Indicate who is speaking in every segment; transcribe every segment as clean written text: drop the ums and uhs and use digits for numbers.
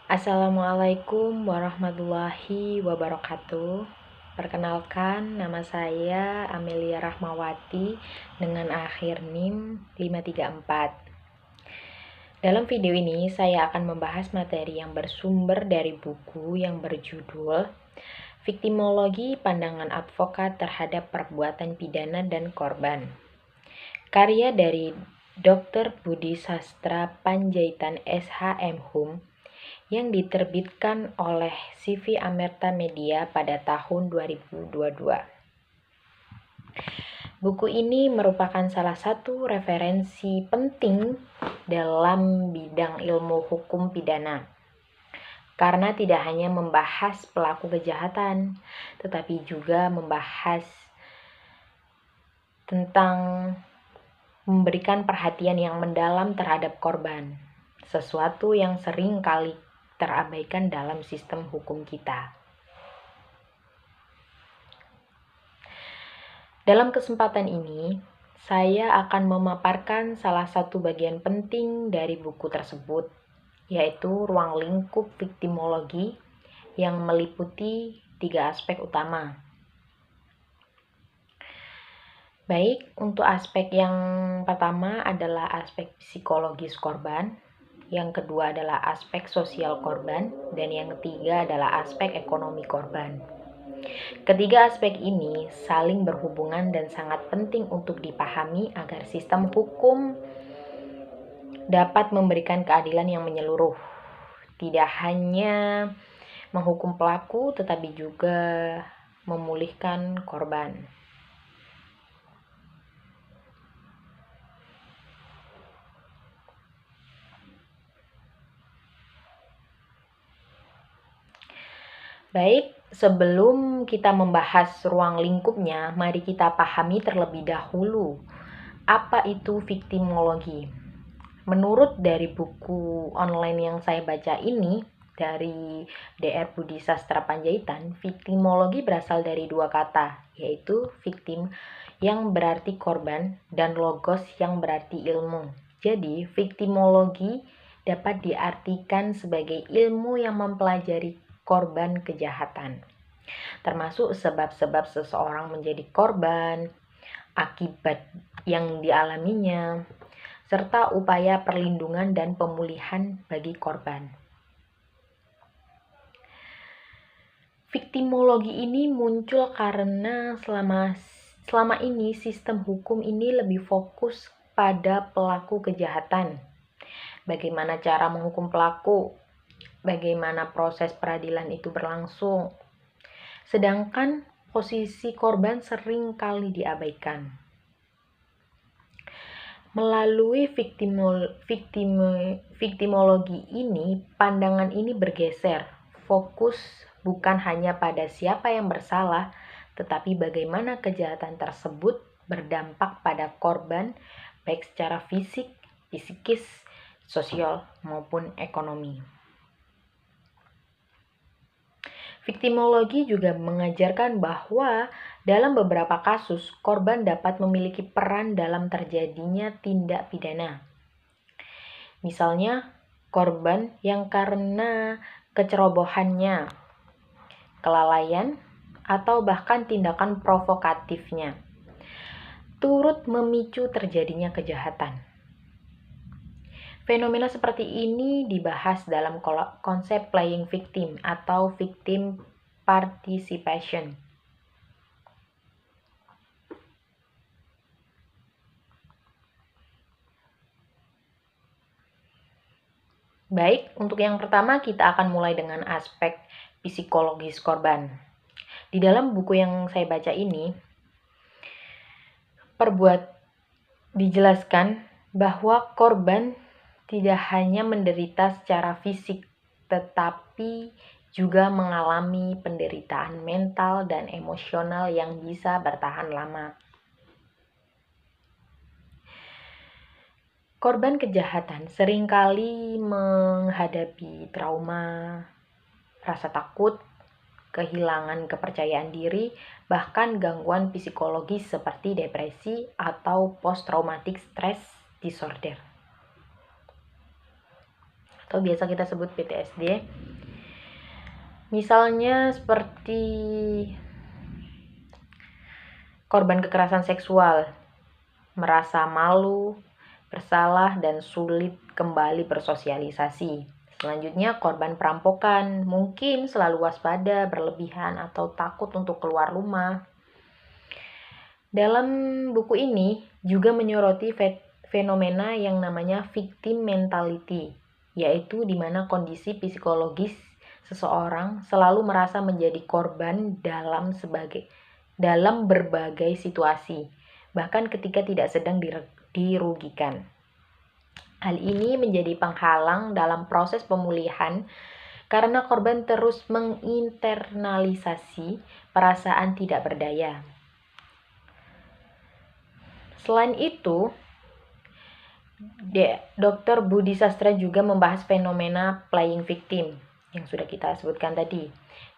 Speaker 1: Assalamualaikum warahmatullahi wabarakatuh. Perkenalkan, nama saya Amelia Rahmawati dengan akhir NIM 534. Dalam video ini, saya akan membahas materi yang bersumber dari buku yang berjudul Viktimologi Pandangan Advokat Terhadap Perbuatan Pidana dan Korban. Karya dari Dr. Budi Sastra Panjaitan SHM yang diterbitkan oleh CV Amerta Media pada tahun 2022. Buku ini merupakan salah satu referensi penting dalam bidang ilmu hukum pidana, karena tidak hanya membahas pelaku kejahatan, tetapi juga membahas tentang memberikan perhatian yang mendalam terhadap korban, sesuatu yang sering kali terabaikan dalam sistem hukum kita. Dalam kesempatan ini, saya akan memaparkan salah satu bagian penting dari buku tersebut, yaitu ruang lingkup viktimologi yang meliputi 3 aspek utama. Baik, untuk aspek yang pertama adalah aspek psikologis korban, yang kedua adalah aspek sosial korban, dan yang ketiga adalah aspek ekonomi korban. Ketiga aspek ini saling berhubungan dan sangat penting untuk dipahami agar sistem hukum dapat memberikan keadilan yang menyeluruh. Tidak hanya menghukum pelaku, tetapi juga memulihkan korban. Baik, sebelum kita membahas ruang lingkupnya, mari kita pahami terlebih dahulu apa itu viktimologi. Menurut dari buku online yang saya baca ini, dari Dr. Budi Sastra Panjaitan, viktimologi berasal dari 2 kata, yaitu victim yang berarti korban dan logos yang berarti ilmu. Jadi, viktimologi dapat diartikan sebagai ilmu yang mempelajari korban kejahatan, termasuk sebab-sebab seseorang menjadi korban, akibat yang dialaminya, serta upaya perlindungan dan pemulihan bagi korban. Viktimologi ini muncul karena selama ini sistem hukum ini lebih fokus pada pelaku kejahatan. Bagaimana cara menghukum pelaku, bagaimana proses peradilan itu berlangsung. Sedangkan posisi korban sering kali diabaikan. Melalui viktimologi ini, pandangan ini bergeser. Fokus bukan hanya pada siapa yang bersalah, tetapi bagaimana kejahatan tersebut berdampak pada korban, baik secara fisik, psikis, sosial, maupun ekonomi. Viktimologi juga mengajarkan bahwa dalam beberapa kasus, korban dapat memiliki peran dalam terjadinya tindak pidana. Misalnya, korban yang karena kecerobohannya, kelalaian, atau bahkan tindakan provokatifnya turut memicu terjadinya kejahatan. Fenomena seperti ini dibahas dalam konsep playing victim atau victim participation. Baik, untuk yang pertama kita akan mulai dengan aspek psikologis korban. Di dalam buku yang saya baca ini, dijelaskan bahwa korban tidak hanya menderita secara fisik, tetapi juga mengalami penderitaan mental dan emosional yang bisa bertahan lama. Korban kejahatan seringkali menghadapi trauma, rasa takut, kehilangan kepercayaan diri, bahkan gangguan psikologis seperti depresi atau post-traumatic stress disorder. atau biasa kita sebut PTSD. Misalnya seperti korban kekerasan seksual, merasa malu, bersalah, dan sulit kembali bersosialisasi. Selanjutnya, korban perampokan mungkin selalu waspada, berlebihan, atau takut untuk keluar rumah. Dalam buku ini juga menyoroti fenomena yang namanya victim mentality, yaitu di mana kondisi psikologis seseorang selalu merasa menjadi korban dalam berbagai situasi, bahkan ketika tidak sedang dirugikan. Hal ini menjadi penghalang dalam proses pemulihan karena korban terus menginternalisasi perasaan tidak berdaya. Selain itu, Dr. Budi Sastra juga membahas fenomena playing victim yang sudah kita sebutkan tadi,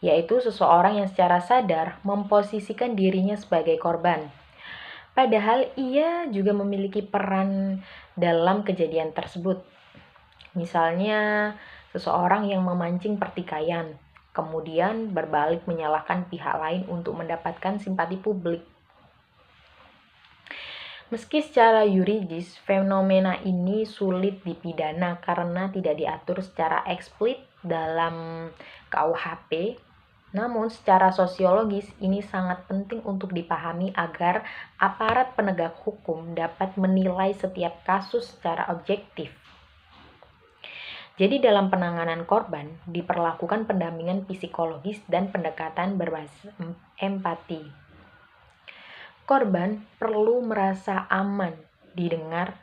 Speaker 1: yaitu seseorang yang secara sadar memposisikan dirinya sebagai korban. Padahal ia juga memiliki peran dalam kejadian tersebut. Misalnya, seseorang yang memancing pertikaian, kemudian berbalik menyalahkan pihak lain untuk mendapatkan simpati publik. Meski secara yuridis, fenomena ini sulit dipidana karena tidak diatur secara eksplisit dalam KUHP, namun secara sosiologis ini sangat penting untuk dipahami agar aparat penegak hukum dapat menilai setiap kasus secara objektif. Jadi dalam penanganan korban diperlakukan pendampingan psikologis dan pendekatan berbasis empati. Korban perlu merasa aman, didengar,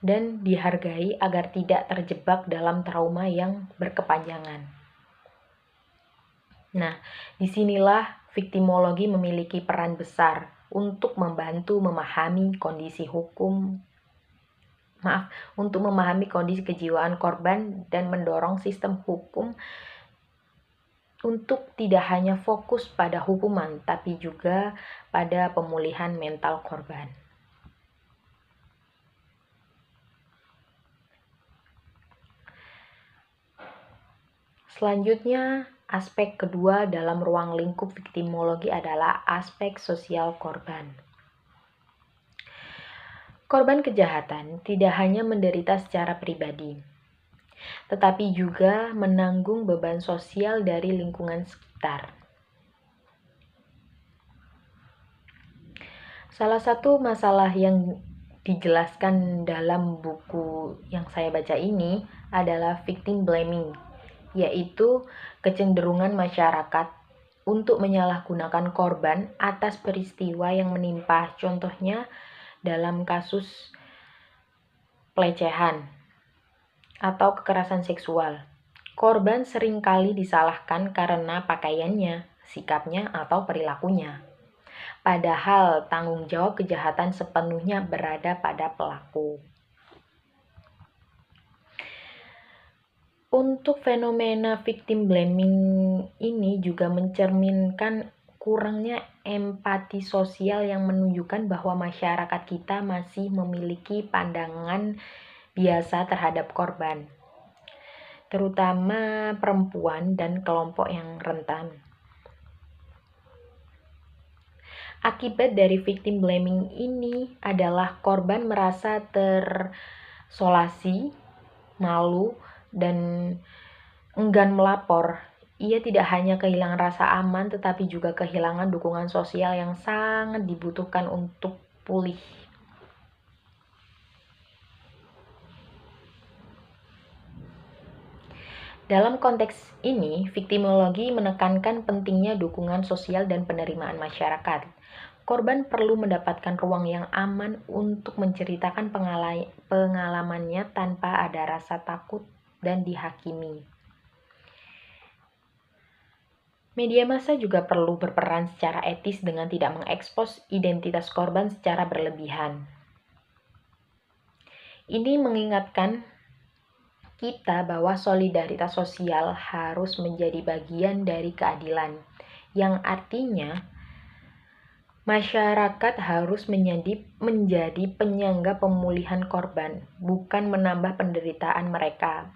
Speaker 1: dan dihargai agar tidak terjebak dalam trauma yang berkepanjangan. Nah, disinilah viktimologi memiliki peran besar untuk membantu memahami kondisi kejiwaan korban dan mendorong sistem hukum untuk tidak hanya fokus pada hukuman, tapi juga pada pemulihan mental korban. Selanjutnya, aspek kedua dalam ruang lingkup viktimologi adalah aspek sosial korban. Korban kejahatan tidak hanya menderita secara pribadi, tetapi juga menanggung beban sosial dari lingkungan sekitar. Salah satu masalah yang dijelaskan dalam buku yang saya baca ini adalah victim blaming, yaitu kecenderungan masyarakat untuk menyalahgunakan korban atas peristiwa yang menimpa. Contohnya dalam kasus pelecehan atau kekerasan seksual. Korban seringkali disalahkan karena pakaiannya, sikapnya, atau perilakunya. Padahal tanggung jawab kejahatan sepenuhnya berada pada pelaku. Untuk fenomena victim blaming ini juga mencerminkan kurangnya empati sosial yang menunjukkan bahwa masyarakat kita masih memiliki pandangan biasa terhadap korban, terutama perempuan dan kelompok yang rentan. Akibat dari victim blaming ini adalah korban merasa terisolasi, malu, dan enggan melapor. Ia tidak hanya kehilangan rasa aman, tetapi juga kehilangan dukungan sosial yang sangat dibutuhkan untuk pulih. Dalam konteks ini, viktimologi menekankan pentingnya dukungan sosial dan penerimaan masyarakat. Korban perlu mendapatkan ruang yang aman untuk menceritakan pengalamannya tanpa ada rasa takut dan dihakimi. Media massa juga perlu berperan secara etis dengan tidak mengekspos identitas korban secara berlebihan. Ini mengingatkan kita bahwa solidaritas sosial harus menjadi bagian dari keadilan, yang artinya masyarakat harus menjadi penyangga pemulihan korban, bukan menambah penderitaan mereka.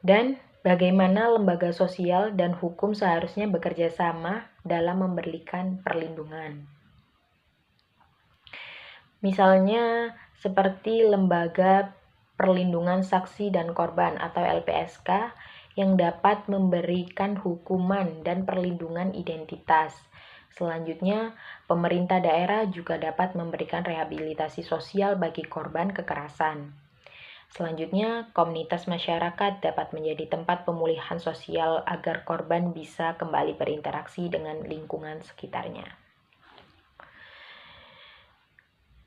Speaker 1: dan bagaimana lembaga sosial dan hukum seharusnya bekerja sama dalam memberikan perlindungan. Misalnya seperti Lembaga Perlindungan Saksi dan Korban atau LPSK yang dapat memberikan hukuman dan perlindungan identitas. Selanjutnya, pemerintah daerah juga dapat memberikan rehabilitasi sosial bagi korban kekerasan. Selanjutnya, komunitas masyarakat dapat menjadi tempat pemulihan sosial agar korban bisa kembali berinteraksi dengan lingkungan sekitarnya.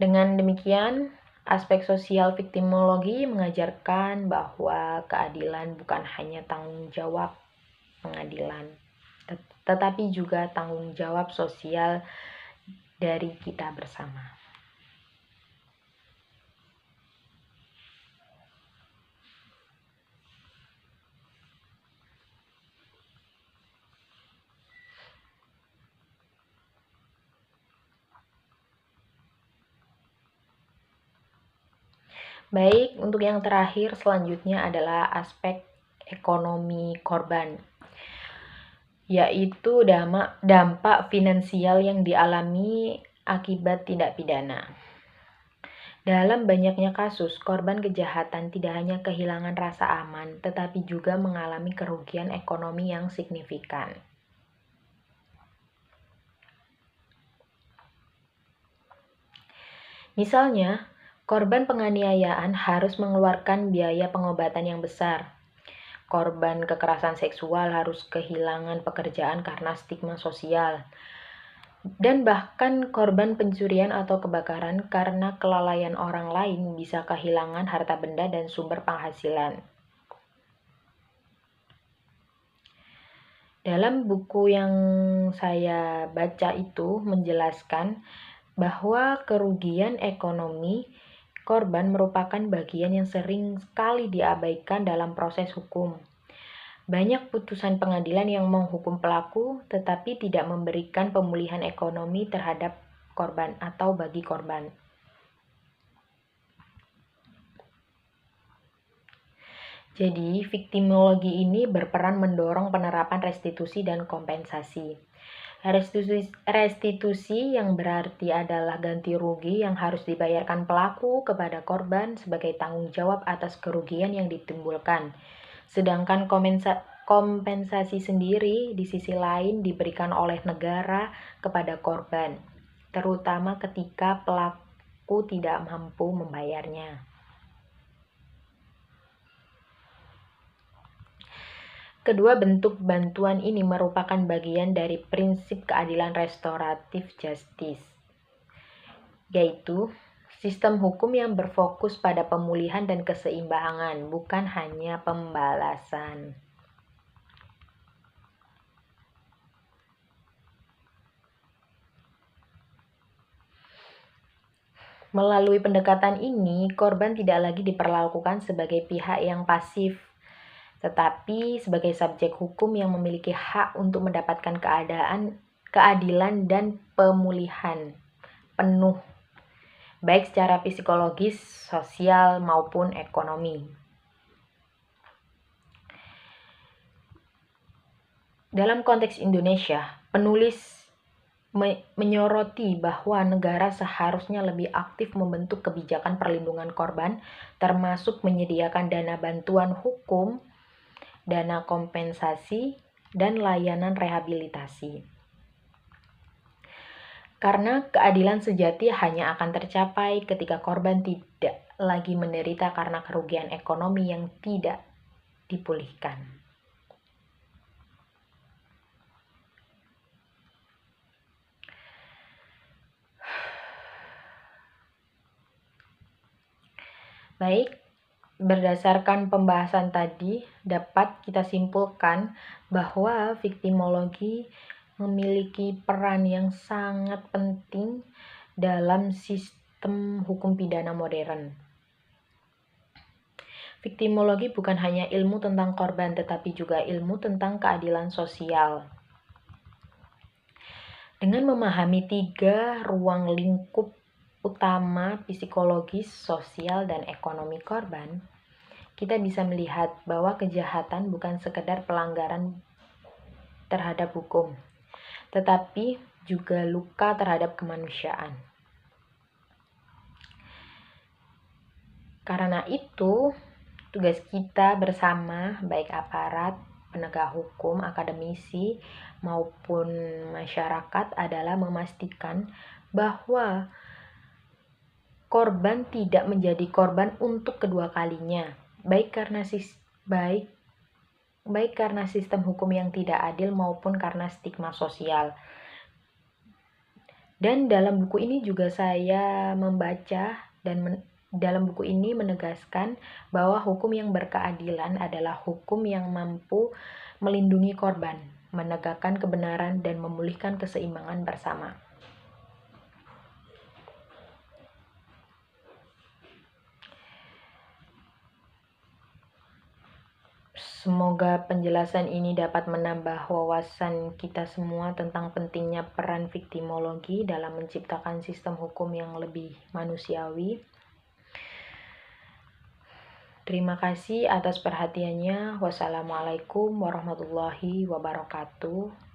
Speaker 1: Dengan demikian, aspek sosial viktimologi mengajarkan bahwa keadilan bukan hanya tanggung jawab pengadilan, tetapi juga tanggung jawab sosial dari kita bersama. Baik, untuk yang terakhir selanjutnya adalah aspek ekonomi korban, yaitu dampak finansial yang dialami akibat tindak pidana. Dalam banyaknya kasus, korban kejahatan tidak hanya kehilangan rasa aman, tetapi juga mengalami kerugian ekonomi yang signifikan. Misalnya, korban penganiayaan harus mengeluarkan biaya pengobatan yang besar. Korban kekerasan seksual harus kehilangan pekerjaan karena stigma sosial. Dan bahkan korban pencurian atau kebakaran karena kelalaian orang lain bisa kehilangan harta benda dan sumber penghasilan. Dalam buku yang saya baca itu menjelaskan bahwa kerugian ekonomi korban merupakan bagian yang sering sekali diabaikan dalam proses hukum. Banyak putusan pengadilan yang menghukum pelaku tetapi tidak memberikan pemulihan ekonomi terhadap korban atau bagi korban. Jadi, viktimologi ini berperan mendorong penerapan restitusi dan kompensasi. Restitusi yang berarti adalah ganti rugi yang harus dibayarkan pelaku kepada korban sebagai tanggung jawab atas kerugian yang ditimbulkan. Sedangkan kompensasi sendiri di sisi lain diberikan oleh negara kepada korban, terutama ketika pelaku tidak mampu membayarnya. Kedua bentuk bantuan ini merupakan bagian dari prinsip keadilan restoratif justice, yaitu sistem hukum yang berfokus pada pemulihan dan keseimbangan, bukan hanya pembalasan. Melalui pendekatan ini, korban tidak lagi diperlakukan sebagai pihak yang pasif, tetapi sebagai subjek hukum yang memiliki hak untuk mendapatkan keadilan dan pemulihan penuh, baik secara psikologis, sosial, maupun ekonomi. Dalam konteks Indonesia, penulis menyoroti bahwa negara seharusnya lebih aktif membentuk kebijakan perlindungan korban, termasuk menyediakan dana bantuan hukum, dana kompensasi, dan layanan rehabilitasi. Karena keadilan sejati hanya akan tercapai ketika korban tidak lagi menderita karena kerugian ekonomi yang tidak dipulihkan. Baik, berdasarkan pembahasan tadi, dapat kita simpulkan bahwa viktimologi memiliki peran yang sangat penting dalam sistem hukum pidana modern. Viktimologi bukan hanya ilmu tentang korban, tetapi juga ilmu tentang keadilan sosial. Dengan memahami 3 ruang lingkup utama psikologis, sosial, dan ekonomi korban, kita bisa melihat bahwa kejahatan bukan sekedar pelanggaran terhadap hukum, tetapi juga luka terhadap kemanusiaan. Karena itu, tugas kita bersama, baik aparat, penegak hukum, akademisi, maupun masyarakat adalah memastikan bahwa korban tidak menjadi korban untuk kedua kalinya, baik karena sistem hukum yang tidak adil maupun karena stigma sosial. Dan dalam buku ini juga saya membaca dan dalam buku ini menegaskan bahwa hukum yang berkeadilan adalah hukum yang mampu melindungi korban, menegakkan kebenaran, dan memulihkan keseimbangan bersama. Semoga penjelasan ini dapat menambah wawasan kita semua tentang pentingnya peran viktimologi dalam menciptakan sistem hukum yang lebih manusiawi. Terima kasih atas perhatiannya. Wassalamualaikum warahmatullahi wabarakatuh.